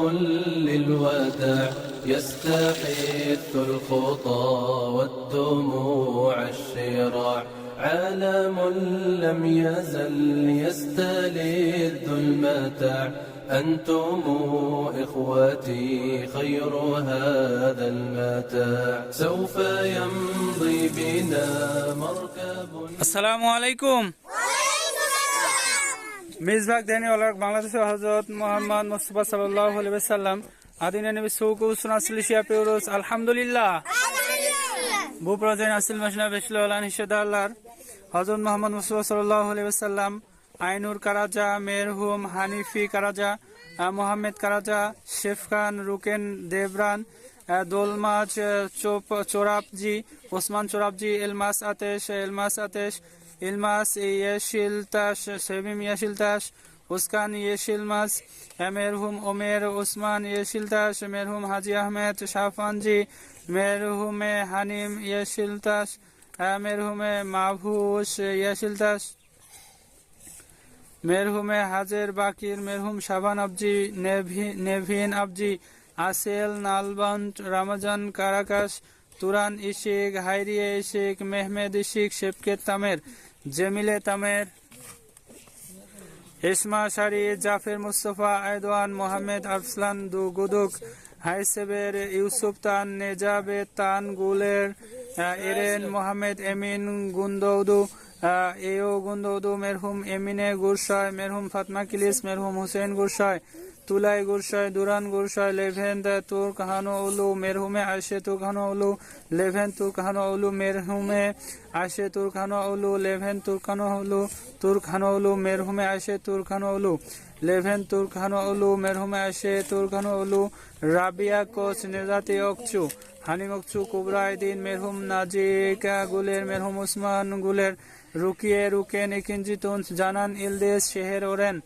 للوداع يستحث الخطى والدموع الشراع عالم لم يزل يستلذ المتاع أنتم إخوتي خير هذا المتاع سوف يمضي بنا مركب. السلام عليكم. মিসবাক দেনিওয়ালা বাংলাদেশের হযরত মুহাম্মদ মুস্তাফা সাল্লাল্লাহু আলাইহি ওয়াসাল্লাম আদিনা নবী সুকু সুনাসলিশিয়া পেরোস আলহামদুলিল্লাহ বুপ্রজেন আসল মাসনা বেশলালান হিসাদাল্লাহ হযরত মুহাম্মদ মুস্তাফা সাল্লাল্লাহু আলাইহি ওয়াসাল্লাম আইনুর কারাজা মেরহুম হানিফি কারাজা মোহাম্মদ কারাজা শেফখান রুকেন দেবরান দোলমাজ চোরাবজি ওসমান চোরাবজি এলমাস আতেশ ইলমাস ইয়েশিলতাশ সেবিম ইয়েশিলতাশ উসকান ইয়েশিলমাস মেরহুম ওমের ওসমান ইয়েশিলতাশ মেরহুম হাজি আহমেদ শাহফানজি মেরহুমে হানিম ইয়েশিলতাশ মেরহুমে মাভুস ইয়েশিলতাশ মেরহুমে হাজের বাকির মেরহুম শাবান আবজি নেভিন আবজি আসেল নালবান্ট রামাজান কারাকাশ তুরান ইশিক হাইরিয়ে ইশিক মেহমেদ ইশিক শেফকেত তামের জেমিলে তামের ইসমা শারি জাফর মুস্তফা আয়দওয়ান মোহাম্মদ আরসলান গুদুক হাইসেবের ইউসুফ তান নেজাবে তান গুলের এরেন মোহাম্মদ এমিন গুন্দৌদু এও গুন্দৌদু মেরহুম এমিনে গুরশয় মেরহুম ফাতমা কিলিস মেরহুম হুসেন গুরশয় তুলাই গুরশয় দুরান গুরশয় লেভেন্ট তুর্ক হানো উলু মেরহুমে আশে তুর্ক হানো উলু লেভেন তুর্ক হানো উলু মেরহুমে আশে তুর্ক হানো উলু লেভেন তুর্ক হানো উলু মেরহুমে আশে তুর্ক হানো উলু লেভেন তুর্ক হানো উলু মেরহুমে আশে তুর্ক হানো উলু রাবিয়া কোচ নেজাতি অকচু হানিম অকচু কুবরাইদিন মেরহুম নাজিকা গুলের মেরহুম উসমান গুলের রুকিয়ে রুকেন ইকিনজিতুন জানান ইলদেস শেহের ওরেন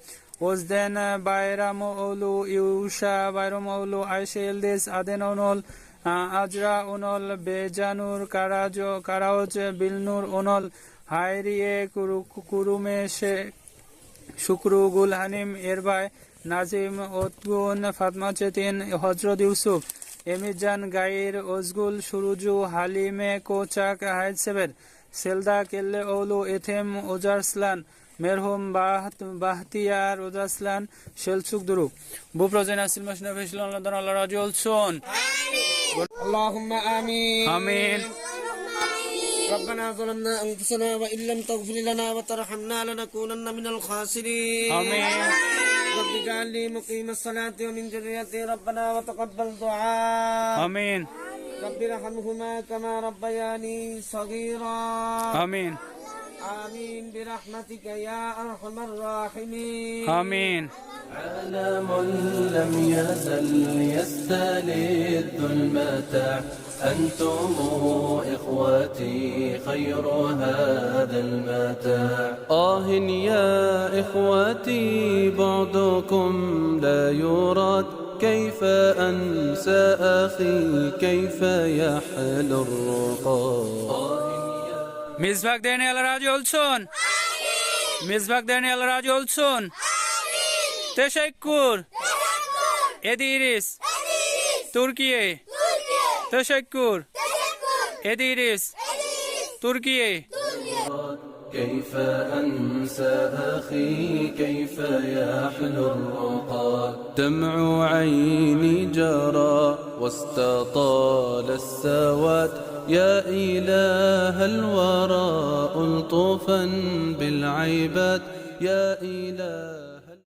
ওজদেন বাইরাম ওলু ইউশা বাইরম ওলু আইশে ইলদেস আদেন ওনল আজরা ওনল বেজানুর কারাওজ বিলনুর ওনল হাইরিয়ে কুরুমে শুক্রু গুল হানিম এরবাই নাজিম ওতগুন ফাতমা চেতিন হজরত ইউসুফ এমিজান গাইর ওজগুল সুরুজু হালিমে কোচাক হাইদসেবের সেলদা কেল্লে ওলু এথেম ওজারসলান মেরহুম বাহতিয়ার ওজাসলান শেলসুক দুরুক বুপ্রজেন আসিল মাসনা ফেসলান আল্লাহ রাজি অলছুন اللهم آمين আমিন ربنا ظلمنا أنفسنا وإن لم تغفر لنا وترحمنا لنكونن من الخاسرين আমিন رب اجعل لي مقيم الصلاة ومن ذريتي ربنا وتقبل دعاء আমিন رب ارحمهما كما ربياني صغيرا আমিন آمين برحمتك يا أرحم الراحمين আমিন عالم لم يزل يستلذ المتاع أنتم إخوتي خير هذا المتاع يا إخوتي بعدكم لا يراد كيف أنسى أخي كيف يحل الرقاد মিসবাক দেনিয়াল রাজি অলছুন মিসবাক দেনিয়াল রাজি অলছুন তেশাক্কুর এদিরিস তুর্কিয়ে তেশাক্কুর এদিরিস তুর্কিয়ে كيف أنسى أخي كيف يحلو الرقاد دمع عيني جرى واستطال السواد يا إله الورى ألطفا بالعباد يا إله